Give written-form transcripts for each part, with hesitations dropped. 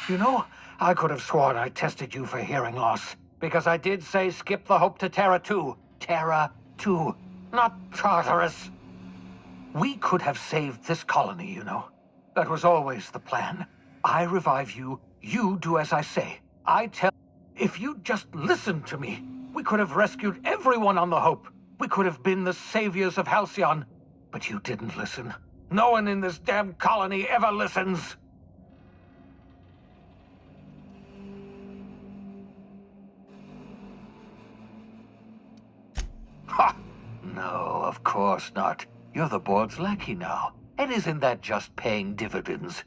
You know, I could have sworn I tested you for hearing loss. Because I did say skip the Hope to Terra 2. Terra 2, not Tartarus. We could have saved this colony, you know. That was always the plan. I revive you, you do as I say. I tell... If you'd just listened to me, we could have rescued everyone on the Hope. We could have been the saviors of Halcyon. But you didn't listen. No one in this damn colony ever listens. Ha! No, of course not. You're the board's lackey now. And isn't that just paying dividends?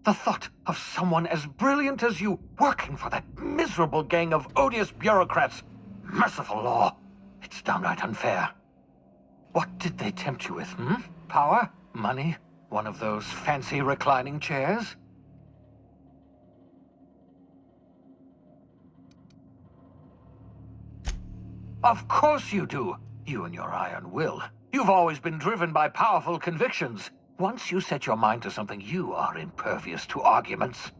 The thought of someone as brilliant as you working for that miserable gang of odious bureaucrats. Merciful law. It's downright unfair. What did they tempt you with, hmm? Power? Money? One of those fancy reclining chairs? Of course you do. You and your iron will. You've always been driven by powerful convictions. Once you set your mind to something, you are impervious to arguments.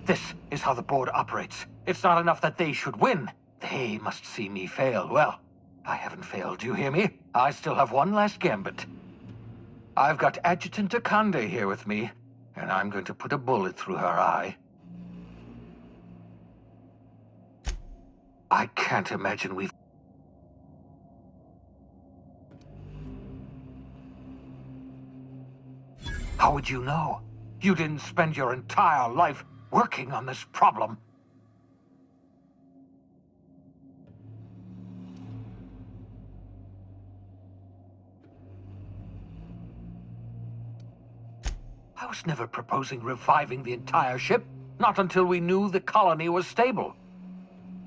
This is how the board operates. It's not enough that they should win. They must see me fail. Well, I haven't failed, do you hear me? I still have one last gambit. I've got Adjutant Akande here with me, and I'm going to put a bullet through her eye. I can't imagine we've... How would you know? You didn't spend your entire life working on this problem. I was never proposing reviving the entire ship, not until we knew the colony was stable.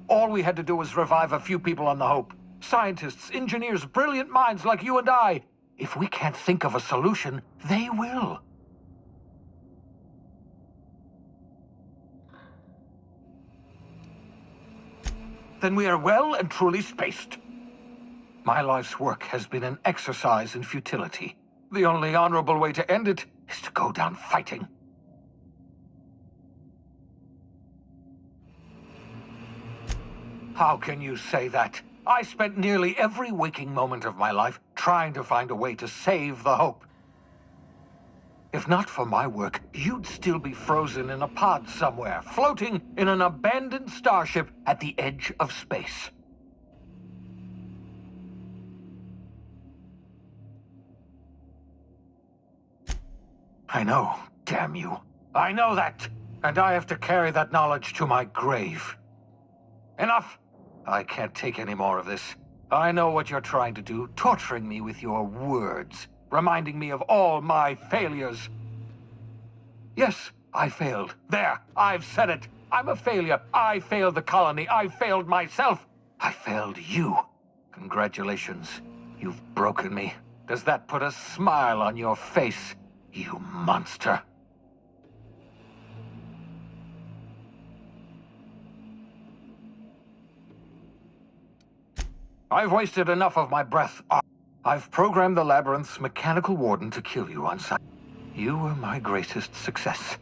All we had to do was revive a few people on the Hope. Scientists, engineers, brilliant minds like you and I. If we can't think of a solution, they will. Then we are well and truly spaced. My life's work has been an exercise in futility. The only honorable way to end it is to go down fighting. How can you say that? I spent nearly every waking moment of my life trying to find a way to save the Hope. If not for my work, you'd still be frozen in a pod somewhere, floating in an abandoned starship at the edge of space. I know, damn you. I know that, and I have to carry that knowledge to my grave. Enough! I can't take any more of this. I know what you're trying to do, torturing me with your words, reminding me of all my failures. Yes, I failed. There, I've said it. I'm a failure. I failed the colony. I failed myself. I failed you. Congratulations. You've broken me. Does that put a smile on your face, you monster? I've wasted enough of my breath. I've programmed the Labyrinth's mechanical warden to kill you on sight. You were my greatest success.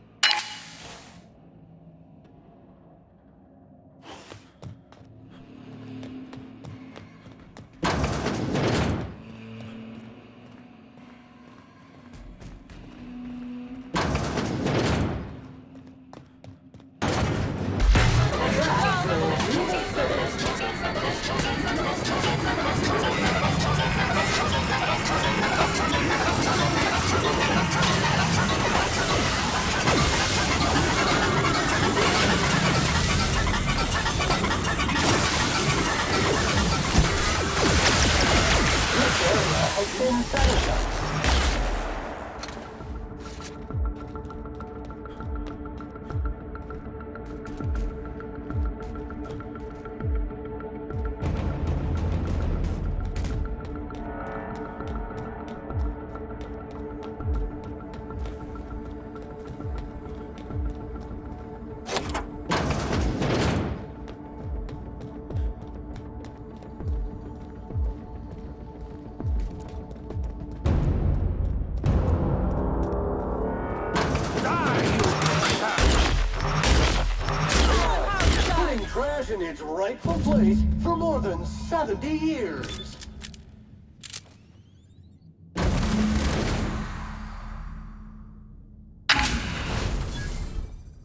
was in its rightful place for more than 70 years.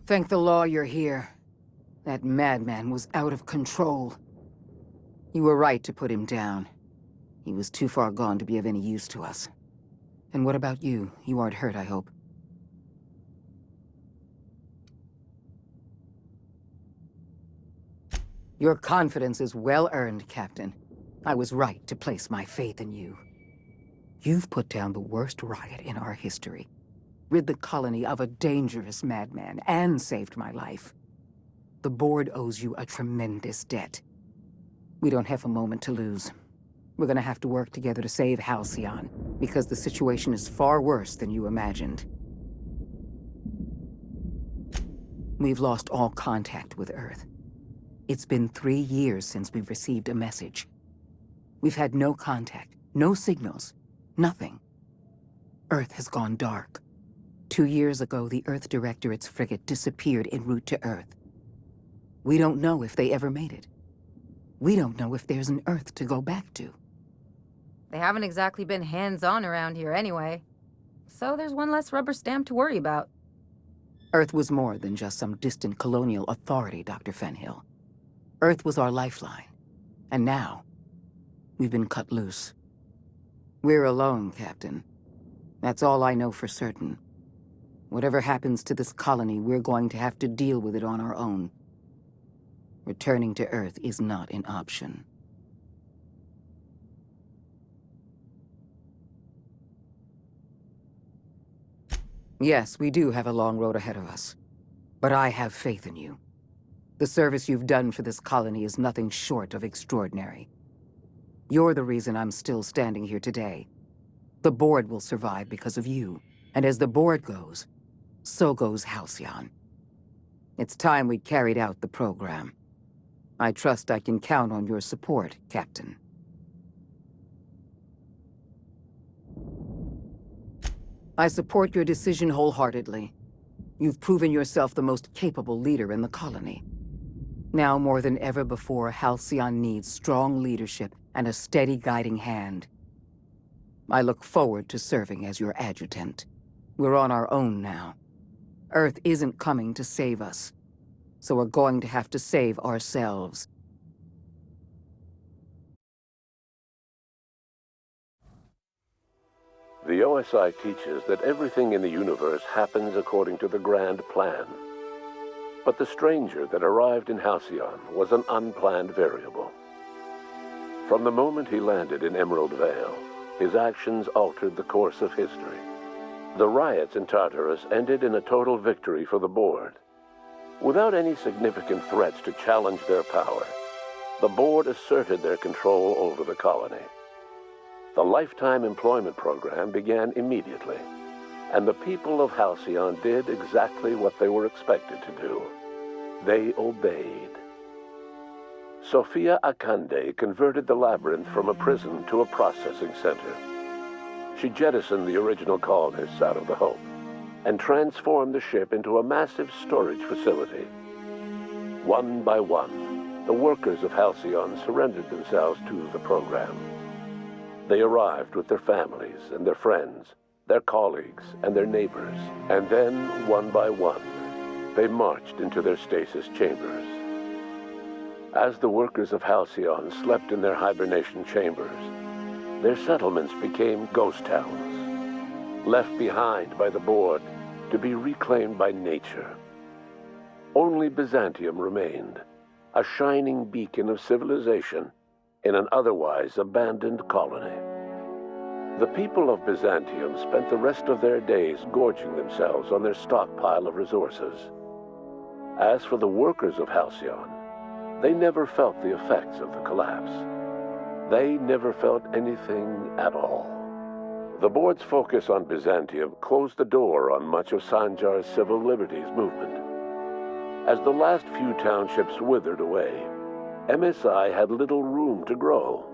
Thank the law you're here. That madman was out of control. You were right to put him down. He was too far gone to be of any use to us. And what about you? You aren't hurt, I hope. Your confidence is well earned, Captain. I was right to place my faith in you. You've put down the worst riot in our history, rid the colony of a dangerous madman, and saved my life. The board owes you a tremendous debt. We don't have a moment to lose. We're gonna have to work together to save Halcyon, because the situation is far worse than you imagined. We've lost all contact with Earth. It's been 3 years since we've received a message. We've had no contact, no signals, nothing. Earth has gone dark. 2 years ago, the Earth Directorate's frigate disappeared en route to Earth. We don't know if they ever made it. We don't know if there's an Earth to go back to. They haven't exactly been hands-on around here anyway. So there's one less rubber stamp to worry about. Earth was more than just some distant colonial authority, Dr. Fenhill. Earth was our lifeline. And now, we've been cut loose. We're alone, Captain. That's all I know for certain. Whatever happens to this colony, we're going to have to deal with it on our own. Returning to Earth is not an option. Yes, we do have a long road ahead of us. But I have faith in you. The service you've done for this colony is nothing short of extraordinary. You're the reason I'm still standing here today. The board will survive because of you. And as the board goes, so goes Halcyon. It's time we carried out the program. I trust I can count on your support, Captain. I support your decision wholeheartedly. You've proven yourself the most capable leader in the colony. Now more than ever before, Halcyon needs strong leadership and a steady guiding hand. I look forward to serving as your adjutant. We're on our own now. Earth isn't coming to save us, so we're going to have to save ourselves. The OSI teaches that everything in the universe happens according to the grand plan. But the stranger that arrived in Halcyon was an unplanned variable. From the moment he landed in Emerald Vale, his actions altered the course of history. The riots in Tartarus ended in a total victory for the board. Without any significant threats to challenge their power, the board asserted their control over the colony. The Lifetime Employment Program began immediately, and the people of Halcyon did exactly what they were expected to do. They obeyed. Sophia Akande converted the labyrinth from a prison to a processing center. She jettisoned the original colonists out of the Hope and transformed the ship into a massive storage facility. One by one, the workers of Halcyon surrendered themselves to the program. They arrived with their families and their friends, their colleagues and their neighbors, and then, one by one, they marched into their stasis chambers. As the workers of Halcyon slept in their hibernation chambers, their settlements became ghost towns, left behind by the board to be reclaimed by nature. Only Byzantium remained, a shining beacon of civilization in an otherwise abandoned colony. The people of Byzantium spent the rest of their days gorging themselves on their stockpile of resources. As for the workers of Halcyon, they never felt the effects of the collapse. They never felt anything at all. The board's focus on Byzantium closed the door on much of Sanjar's civil liberties movement. As the last few townships withered away, MSI had little room to grow.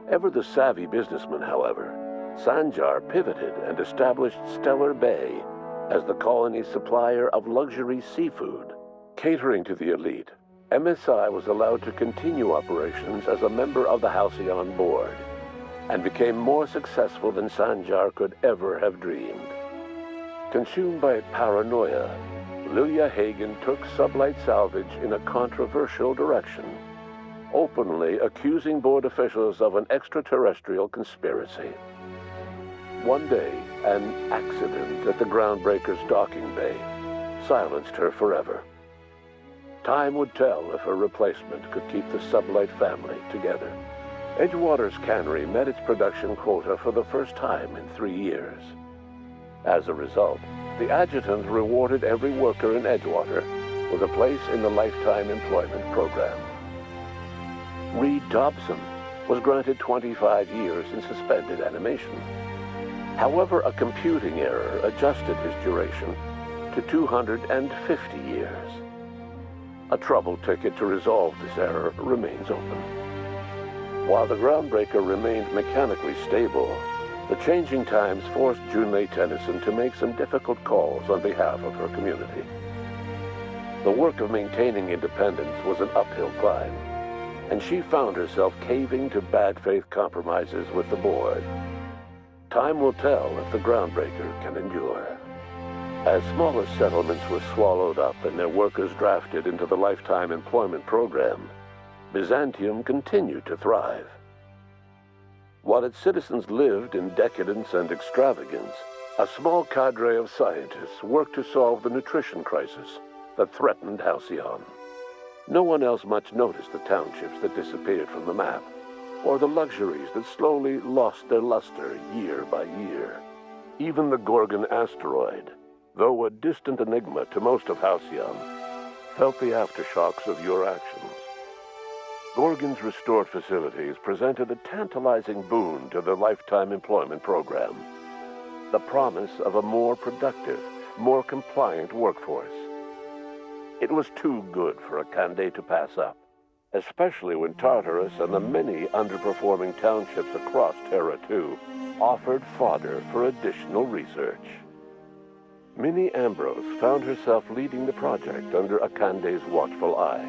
Ever the savvy businessman, however, Sanjar pivoted and established Stellar Bay as the colony's supplier of luxury seafood. Catering to the elite, MSI was allowed to continue operations as a member of the Halcyon board, and became more successful than Sanjar could ever have dreamed. Consumed by paranoia, Lilia Hagen took Sublight Salvage in a controversial direction, openly accusing board officials of an extraterrestrial conspiracy. One day, an accident at the Groundbreaker's docking bay silenced her forever. Time would tell if her replacement could keep the Sublight family together. Edgewater's cannery met its production quota for the first time in 3 years. As a result, the adjutant rewarded every worker in Edgewater with a place in the Lifetime Employment Program. Reed Dobson was granted 25 years in suspended animation. However, a computing error adjusted his duration to 250 years. A trouble ticket to resolve this error remains open. While the Groundbreaker remained mechanically stable, the changing times forced Junlei Tennyson to make some difficult calls on behalf of her community. The work of maintaining independence was an uphill climb, and she found herself caving to bad faith compromises with the board. Time will tell if the Groundbreaker can endure. As smaller settlements were swallowed up and their workers drafted into the Lifetime Employment Program, Byzantium continued to thrive. While its citizens lived in decadence and extravagance, a small cadre of scientists worked to solve the nutrition crisis that threatened Halcyon. No one else much noticed the townships that disappeared from the map, or the luxuries that slowly lost their luster year by year. Even the Gorgon asteroid, though a distant enigma to most of Halcyon, felt the aftershocks of your actions. Gorgon's restored facilities presented a tantalizing boon to the Lifetime Employment Program, the promise of a more productive, more compliant workforce. It was too good for Akande to pass up, especially when Tartarus and the many underperforming townships across Terra 2 offered fodder for additional research. Minnie Ambrose found herself leading the project under Akande's watchful eye.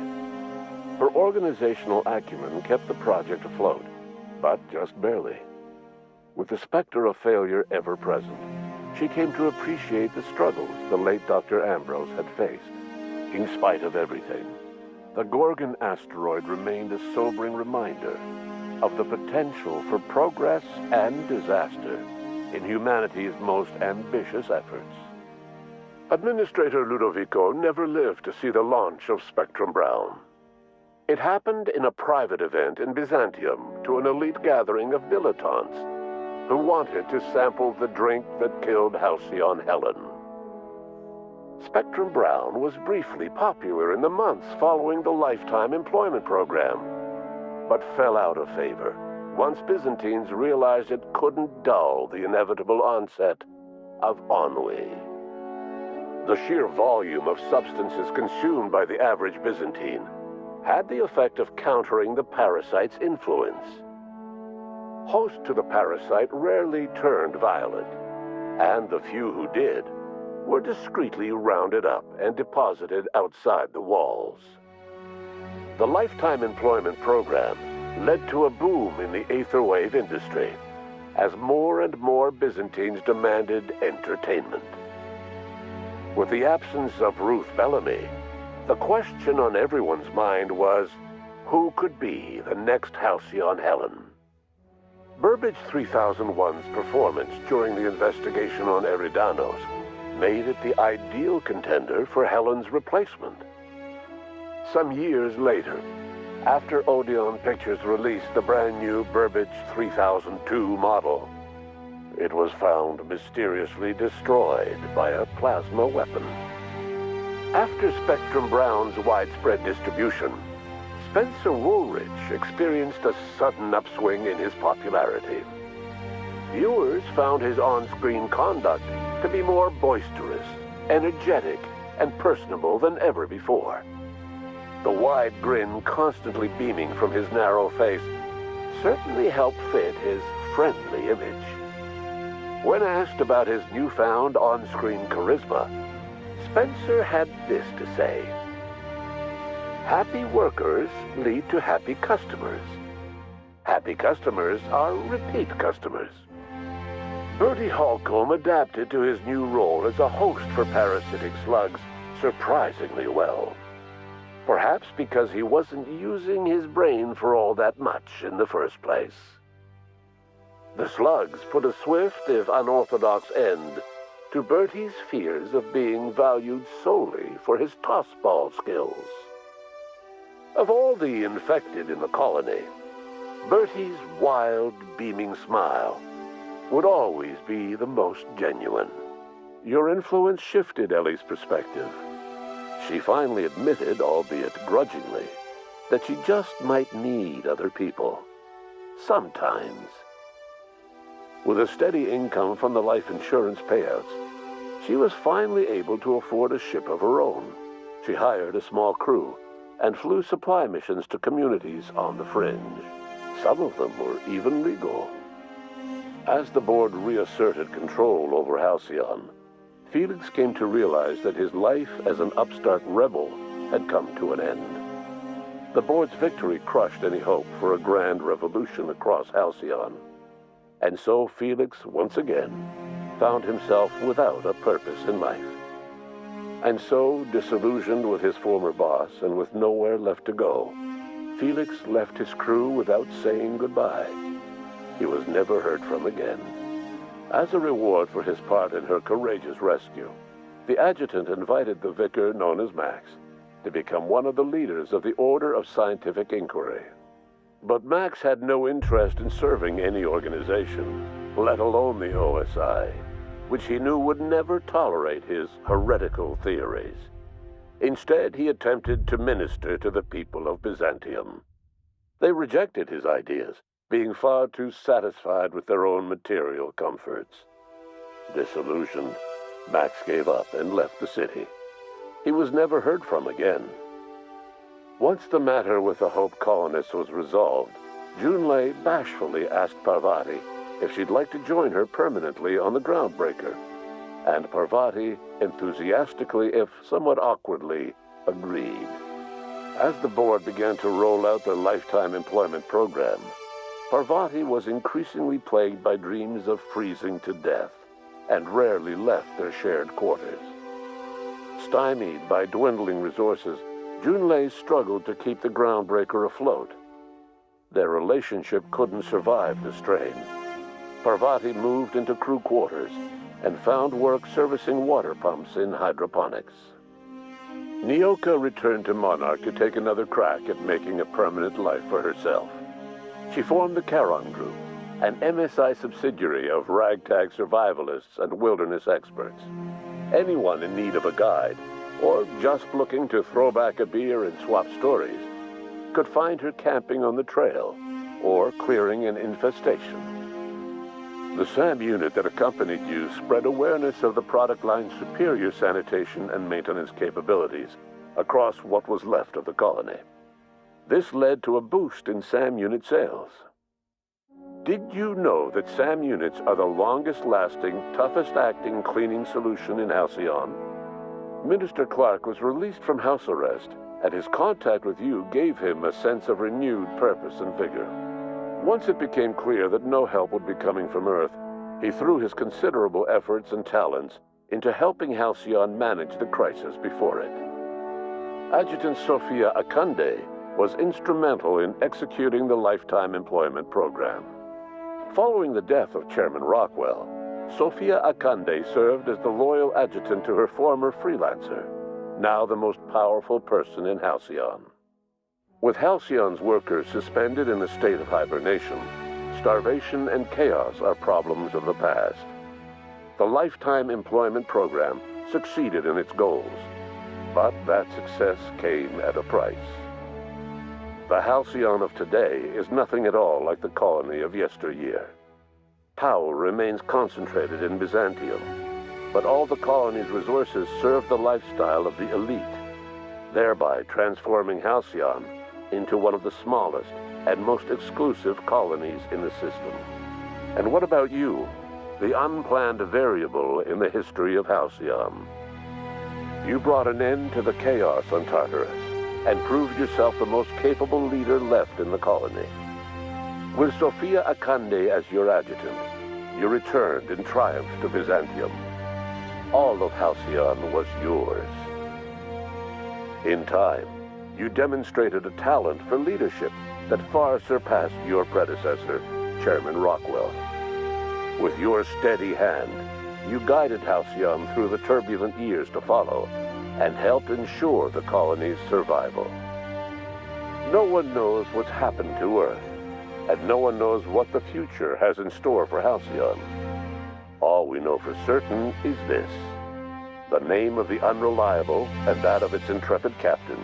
Her organizational acumen kept the project afloat, but just barely. With the specter of failure ever present, she came to appreciate the struggles the late Dr. Ambrose had faced. In spite of everything, the Gorgon asteroid remained a sobering reminder of the potential for progress and disaster in humanity's most ambitious efforts. Administrator Ludovico never lived to see the launch of Spectrum Brown. It happened in a private event in Byzantium to an elite gathering of dilettantes who wanted to sample the drink that killed Halcyon Helen. Spectrum Brown was briefly popular in the months following the Lifetime Employment Program, but fell out of favor once Byzantines realized it couldn't dull the inevitable onset of ennui. The sheer volume of substances consumed by the average Byzantine had the effect of countering the parasite's influence. Host to the parasite rarely turned violent, and the few who did were discreetly rounded up and deposited outside the walls. The Lifetime Employment Program led to a boom in the Aetherwave industry as more and more Byzantines demanded entertainment. With the absence of Ruth Bellamy, the question on everyone's mind was, who could be the next Halcyon Helen? Burbage 3001's performance during the investigation on Eridanos made it the ideal contender for Helen's replacement. Some years later, after Odeon Pictures released the brand new Burbage 3002 model, it was found mysteriously destroyed by a plasma weapon. After Spectrum Brown's widespread distribution, Spencer Woolrich experienced a sudden upswing in his popularity. Viewers found his on-screen conduct to be more boisterous, energetic, and personable than ever before. The wide grin constantly beaming from his narrow face certainly helped fit his friendly image. When asked about his newfound on-screen charisma, Spencer had this to say. Happy workers lead to happy customers. Happy customers are repeat customers. Bertie Holcomb adapted to his new role as a host for parasitic slugs surprisingly well. Perhaps because he wasn't using his brain for all that much in the first place. The slugs put a swift, if unorthodox, end to Bertie's fears of being valued solely for his toss-ball skills. Of all the infected in the colony, Bertie's wild, beaming smile would always be the most genuine. Your influence shifted Ellie's perspective. She finally admitted, albeit grudgingly, that she just might need other people. Sometimes. With a steady income from the life insurance payouts, she was finally able to afford a ship of her own. She hired a small crew and flew supply missions to communities on the fringe. Some of them were even legal. As the board reasserted control over Halcyon, Felix came to realize that his life as an upstart rebel had come to an end. The board's victory crushed any hope for a grand revolution across Halcyon. And so Felix, once again, found himself without a purpose in life. And so, disillusioned with his former boss and with nowhere left to go, Felix left his crew without saying goodbye. He was never heard from again. As a reward for his part in her courageous rescue, the adjutant invited the vicar known as Max to become one of the leaders of the Order of Scientific Inquiry. But Max had no interest in serving any organization, let alone the OSI, which he knew would never tolerate his heretical theories. Instead, he attempted to minister to the people of Byzantium. They rejected his ideas, being far too satisfied with their own material comforts. Disillusioned, Max gave up and left the city. He was never heard from again. Once the matter with the Hope colonists was resolved, Junlei bashfully asked Parvati if she'd like to join her permanently on the Groundbreaker, and Parvati enthusiastically, if somewhat awkwardly, agreed. As the board began to roll out their lifetime employment program, Parvati was increasingly plagued by dreams of freezing to death, and rarely left their shared quarters. Stymied by dwindling resources, Junlei struggled to keep the Groundbreaker afloat. Their relationship couldn't survive the strain. Parvati moved into crew quarters and found work servicing water pumps in hydroponics. Nyoka returned to Monarch to take another crack at making a permanent life for herself. She formed the Charon Group, an MSI subsidiary of ragtag survivalists and wilderness experts. Anyone in need of a guide, or just looking to throw back a beer and swap stories, could find her camping on the trail or clearing an infestation. The SAM unit that accompanied you spread awareness of the product line's superior sanitation and maintenance capabilities across what was left of the colony. This led to a boost in SAM unit sales. Did you know that SAM units are the longest-lasting, toughest-acting cleaning solution in Halcyon? Minister Clark was released from house arrest, and his contact with you gave him a sense of renewed purpose and vigor. Once it became clear that no help would be coming from Earth, he threw his considerable efforts and talents into helping Halcyon manage the crisis before it. Adjutant Sophia Akande was instrumental in executing the Lifetime Employment Program. Following the death of Chairman Rockwell, Sophia Akande served as the loyal adjutant to her former freelancer, now the most powerful person in Halcyon. With Halcyon's workers suspended in a state of hibernation, starvation and chaos are problems of the past. The Lifetime Employment Program succeeded in its goals, but that success came at a price. The Halcyon of today is nothing at all like the colony of yesteryear. Power remains concentrated in Byzantium, but all the colony's resources serve the lifestyle of the elite, thereby transforming Halcyon into one of the smallest and most exclusive colonies in the system. And what about you, the unplanned variable in the history of Halcyon? You brought an end to the chaos on Tartarus, and proved yourself the most capable leader left in the colony. With Sophia Akande as your adjutant, you returned in triumph to Byzantium. All of Halcyon was yours. In time, you demonstrated a talent for leadership that far surpassed your predecessor, Chairman Rockwell. With your steady hand, you guided Halcyon through the turbulent years to follow and helped ensure the colony's survival. No one knows what's happened to Earth, and no one knows what the future has in store for Halcyon. All we know for certain is this: the name of the Unreliable and that of its intrepid captain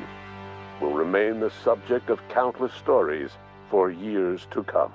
will remain the subject of countless stories for years to come.